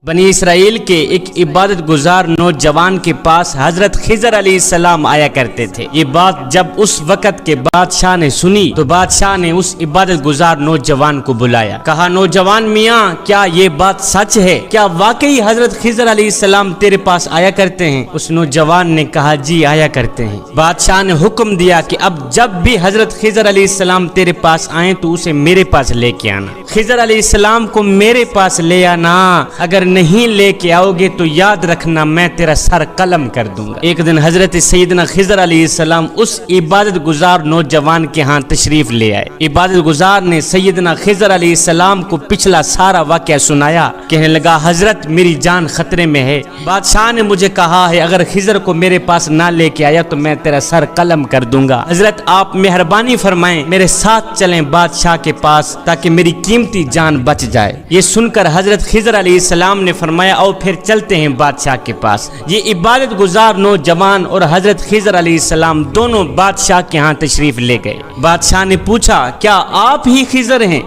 बनी इसराइल के एक इबादत गुजार नौजवान के पास हजरत खिजर अलैहिस्सलाम आया करते थे। ये बात जब उस वक़्त के बादशाह ने सुनी तो बादशाह ने उस इबादत गुजार नौजवान को बुलाया। कहा, नौजवान मियाँ, क्या ये बात सच है? क्या वाकई हजरत खिजर अलैहिस्सलाम तेरे पास आया करते हैं? उस नौजवान ने कहा, जी आया करते हैं। बादशाह ने हुक्म दिया कि अब जब भी हजरत खिजर अलैहिस्सलाम तेरे पास आए तो उसे मेरे पास लेके आना। खिजर अलैहिस्सलाम को मेरे पास ले आना, अगर नहीं लेके आओगे तो याद रखना मैं तेरा सर कलम कर दूंगा। एक दिन हजरत सैयदना खिजर अलैहिस्सलाम उस इबादत गुजार नौजवान के यहाँ तशरीफ ले आए। इबादत गुजार ने सैयदना खिजर अलैहिस्सलाम को पिछला सारा वाक़या सुनाया। कहने लगा, हजरत मेरी जान खतरे में है, बादशाह ने मुझे कहा है अगर खिजर को मेरे पास ना लेके आया तो मैं तेरा सर कलम कर दूंगा। हजरत आप मेहरबानी फरमाएं, मेरे साथ चलें बादशाह के पास ताकि मेरी कीमती जान बच जाए। ये सुनकर हजरत खिजर अलैहिस्सलाम ने फरमाया, आओ फिर चलते हैं बादशाह के पास। ये इबादत गुजार नौजवान और हजरत खिजर अलैहिस्सलाम दोनों बादशाह के यहाँ तशरीफ ले गए। बादशाह ने पूछा, क्या आप ही खिजर हैं?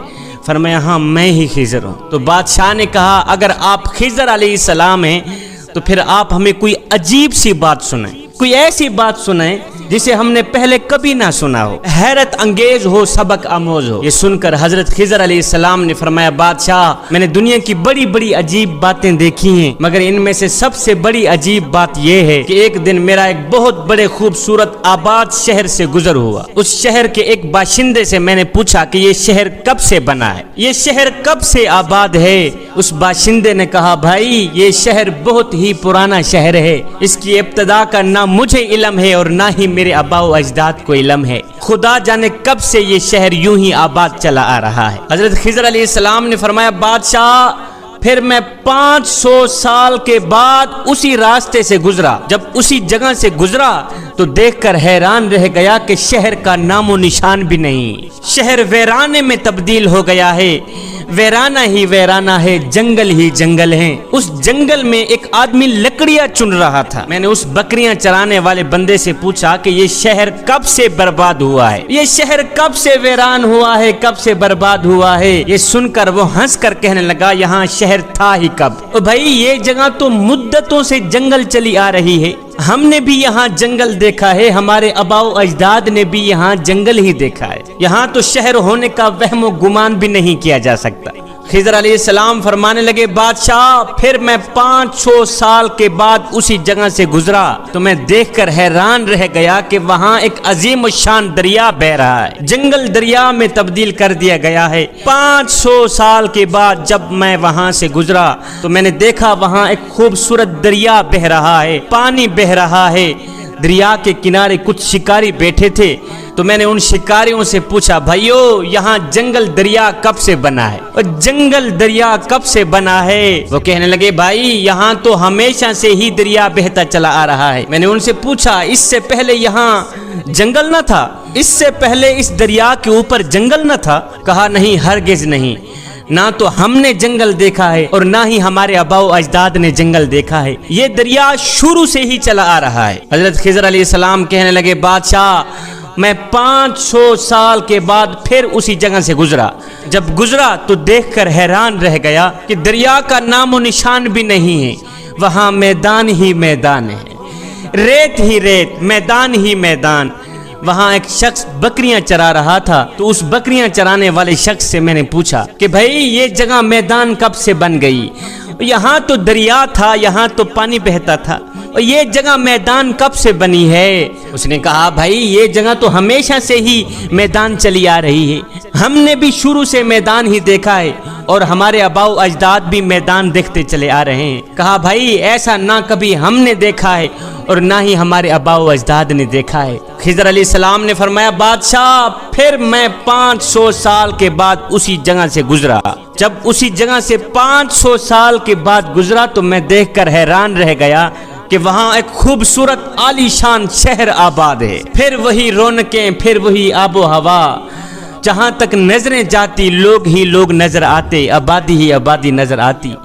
फरमाया, हाँ मैं ही खिजर हूँ। तो बादशाह ने कहा, अगर आप खिजर अलैहिस्सलाम हैं तो फिर आप हमें कोई अजीब सी बात सुनाएं, कोई ऐसी बात सुनाएं जिसे हमने पहले कभी ना सुना हो, हैरत अंगेज हो, सबक आमोज हो। ये सुनकर हजरत खिजर अलैहिस्सलाम ने फरमाया, बादशाह मैंने दुनिया की बड़ी बड़ी अजीब बातें देखी हैं, मगर इनमें से सबसे बड़ी अजीब बात यह है कि एक दिन मेरा एक बहुत बड़े खूबसूरत आबाद शहर से गुजर हुआ। उस शहर के एक बाशिंदे से मैंने पूछा कि ये शहर कब से बना है, ये शहर कब से आबाद है? उस बाशिंदे ने कहा, भाई ये शहर बहुत ही पुराना शहर है, इसकी इब्तिदा का ना मुझे इल्म है और ना ही मेरे आबाओ अजदाद को इल्म है। खुदा जाने कब से ये शहर यूं ही आबाद चला आ रहा है। हजरत खिजर अलैहिस्सलाम ने फरमाया, बादशाह फिर मैं 500 साल के बाद उसी रास्ते से गुजरा। जब उसी जगह से गुजरा तो देखकर हैरान रह गया कि शहर का नामो निशान भी नहीं। शहर वीराने में तब्दील हो गया है, वीराना ही वीराना है, जंगल ही जंगल है। उस जंगल में एक आदमी लकड़ियां चुन रहा था। मैंने उस बकरियां चराने वाले बंदे से पूछा कि ये शहर कब से बर्बाद हुआ है, ये शहर कब से वीरान हुआ है, कब से बर्बाद हुआ है? ये सुनकर वो हंस कर कहने लगा, यहाँ शहर था ही कब? भाई ये जगह तो मुद्दतों से जंगल चली आ रही है, हमने भी यहाँ जंगल देखा है, हमारे आबाओ अजदाद ने भी यहाँ जंगल ही देखा है, यहाँ तो शहर होने का वहमो गुमान भी नहीं किया जा सकता। खिजर अलैहिस्सलाम फरमाने लगे, बादशाह फिर मैं 500 साल के बाद उसी जगह से गुजरा तो मैं देखकर हैरान रह गया कि वहाँ एक अजीम शान दरिया बह रहा है, जंगल दरिया में तब्दील कर दिया गया है। 500 साल के बाद जब मैं वहाँ से गुजरा तो मैंने देखा वहाँ एक खूबसूरत दरिया बह रहा है, पानी बह रहा है। दरिया के किनारे कुछ शिकारी बैठे थे तो मैंने उन शिकारियों से पूछा, भाइयों यहाँ जंगल दरिया कब से बना है? और जंगल दरिया कब से बना है? वो कहने लगे, भाई यहाँ तो हमेशा से ही दरिया बहता चला आ रहा है। मैंने उनसे पूछा, इससे पहले यहाँ जंगल न था? इससे पहले इस दरिया के ऊपर जंगल न था? कहा, नहीं हरगिज नहीं, ना तो हमने जंगल देखा है और ना ही हमारे आबाओ अजदाद ने जंगल देखा है, ये दरिया शुरू से ही चला आ रहा है। हजरत खिजर अलैहिस्सलाम कहने लगे, बादशाह मैं 500 साल के बाद फिर उसी जगह से गुजरा। जब गुजरा तो देखकर हैरान रह गया कि दरिया का नामो निशान भी नहीं है, वहाँ मैदान ही मैदान है, रेत ही रेत, मैदान ही मैदान। वहाँ एक शख्स बकरियां चरा रहा था तो उस बकरियां चराने वाले शख्स से मैंने पूछा कि भाई ये जगह मैदान कब से बन गई? यहाँ तो दरिया था, यहाँ तो पानी बहता था, और ये जगह मैदान कब से बनी है? उसने कहा, भाई ये जगह तो हमेशा से ही मैदान चली आ रही है, हमने भी शुरू से मैदान ही देखा है और हमारे आबाओ अजदाद भी मैदान देखते चले आ रहे हैं। कहा, भाई ऐसा ना कभी हमने देखा है और ना ही हमारे आबाओ अजदाद ने देखा है। खिजर अलैहिस्सलाम ने फरमाया, बादशाह फिर मैं 500 साल के बाद उसी जगह से गुजरा। जब उसी जगह से 500 साल के बाद गुजरा तो मैं देखकर हैरान रह गया कि वहाँ एक खूबसूरत आलीशान शहर आबाद है। फिर वही रौनकें, फिर वही आबो हवा, जहाँ तक नजरें जाती लोग ही लोग नजर आते, आबादी ही आबादी नजर आती।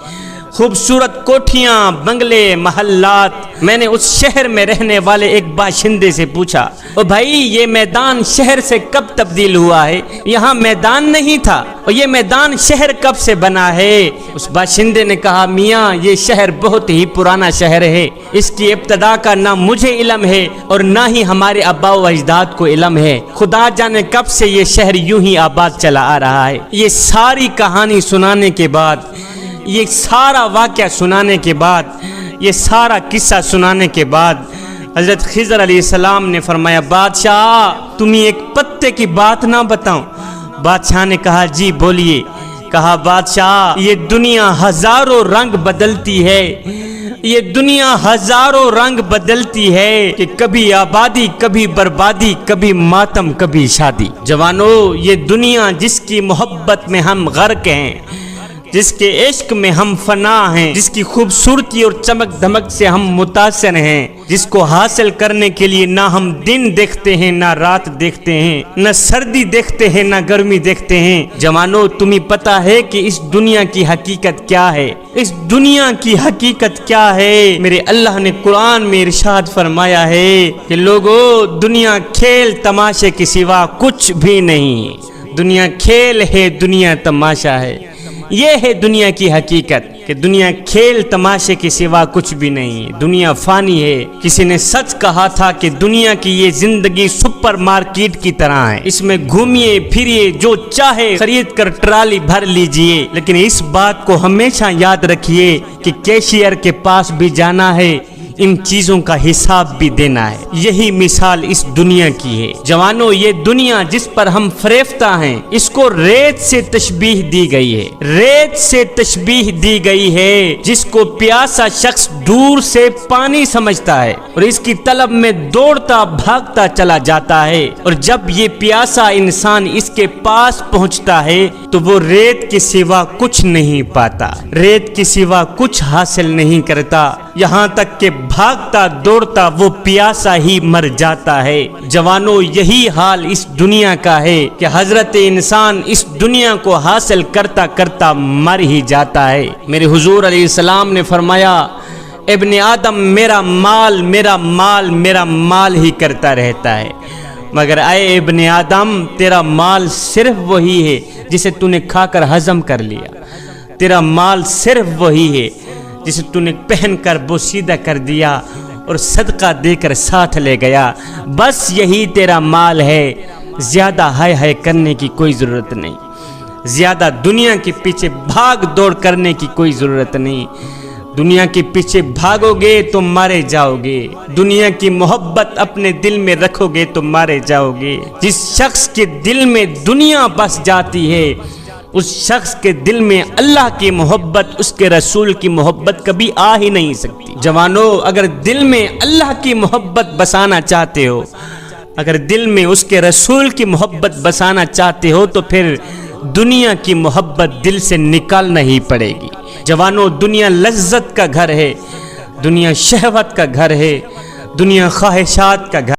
خوبصورت کوٹھیاں، بنگلے، محلات۔ میں نے اس شہر میں رہنے والے ایک باشندے سے پوچھا، او بھائی یہ میدان شہر سے کب تبدیل ہوا ہے؟ یہاں میدان نہیں تھا، اور یہ میدان شہر کب سے بنا ہے؟ اس باشندے نے کہا، میاں یہ شہر بہت ہی پرانا شہر ہے، اس کی ابتدا کا نہ مجھے علم ہے اور نہ ہی ہمارے آباء و اجداد کو علم ہے، خدا جانے کب سے یہ شہر یوں ہی آباد چلا آ رہا ہے۔ یہ ساری کہانی سنانے کے بعد، یہ سارا واقعہ سنانے کے بعد، یہ سارا قصہ سنانے کے بعد حضرت خضر علیہ السلام نے فرمایا، بادشاہ تمہیں ایک پتے کی بات نہ بتاؤں؟ بادشاہ نے کہا، جی بولیے۔ کہا، بادشاہ یہ دنیا ہزاروں رنگ بدلتی ہے، یہ دنیا ہزاروں رنگ بدلتی ہے کہ کبھی آبادی، کبھی بربادی، کبھی ماتم، کبھی شادی۔ جوانو، یہ دنیا جس کی محبت میں ہم غرق ہیں، جس کے عشق میں ہم فنا ہیں، جس کی خوبصورتی اور چمک دھمک سے ہم متاثر ہیں، جس کو حاصل کرنے کے لیے نہ ہم دن دیکھتے ہیں، نہ رات دیکھتے ہیں، نہ سردی دیکھتے ہیں، نہ گرمی دیکھتے ہیں۔ جوانو، تمہیں پتہ ہے کہ اس دنیا کی حقیقت کیا ہے؟ اس دنیا کی حقیقت کیا ہے؟ میرے اللہ نے قرآن میں ارشاد فرمایا ہے کہ لوگو، دنیا کھیل تماشے کے سوا کچھ بھی نہیں۔ دنیا کھیل ہے، دنیا تماشا ہے۔ یہ ہے دنیا کی حقیقت کہ دنیا کھیل تماشے کے سوا کچھ بھی نہیں، دنیا فانی ہے۔ کسی نے سچ کہا تھا کہ دنیا کی یہ زندگی سپر مارکیٹ کی طرح ہے، اس میں گھومیے پھریے، جو چاہے خرید کر ٹرالی بھر لیجئے، لیکن اس بات کو ہمیشہ یاد رکھیے کہ کیشیئر کے پاس بھی جانا ہے، ان چیزوں کا حساب بھی دینا ہے۔ یہی مثال اس دنیا کی ہے۔ جوانو، یہ دنیا جس پر ہم فریفتہ ہیں، اس کو ریت سے تشبیہ دی گئی ہے، ریت سے تشبیہ دی گئی ہے، جس کو پیاسا شخص دور سے پانی سمجھتا ہے اور اس کی طلب میں دوڑتا بھاگتا چلا جاتا ہے، اور جب یہ پیاسا انسان اس کے پاس پہنچتا ہے تو وہ ریت کے سوا کچھ نہیں پاتا، ریت کے سوا کچھ حاصل نہیں کرتا، یہاں تک کہ بھاگتا دوڑتا وہ پیاسا ہی مر جاتا ہے۔ جوانو، یہی حال اس دنیا کا ہے کہ حضرت انسان اس دنیا کو حاصل کرتا کرتا مر ہی جاتا ہے۔ میرے حضور علیہ السلام نے فرمایا، ابن آدم میرا مال میرا مال میرا مال ہی کرتا رہتا ہے، مگر اے ابن آدم، تیرا مال صرف وہی ہے جسے تو نے کھا کر ہضم کر لیا، تیرا مال صرف وہی ہے جسے تو نے پہن کر بوسیدہ کر دیا اور صدقہ دے کر ساتھ لے گیا، بس یہی تیرا مال ہے۔ زیادہ ہائے ہائے کرنے کی کوئی ضرورت نہیں، زیادہ دنیا کے پیچھے بھاگ دوڑ کرنے کی کوئی ضرورت نہیں۔ دنیا کے پیچھے بھاگو گے تو مارے جاؤ گے، دنیا کی محبت اپنے دل میں رکھو گے تو مارے جاؤ گے۔ جس شخص کے دل میں دنیا بس جاتی ہے، اس شخص کے دل میں اللہ کی محبت، اس کے رسول کی محبت کبھی آ ہی نہیں سکتی۔ جوانو، اگر دل میں اللہ کی محبت بسانا چاہتے ہو، اگر دل میں اس کے رسول کی محبت بسانا چاہتے ہو، تو پھر دنیا کی محبت دل سے نکالنا ہی پڑے گی۔ جوانو، دنیا لذت کا گھر ہے، دنیا شہوت کا گھر ہے، دنیا خواہشات کا گھر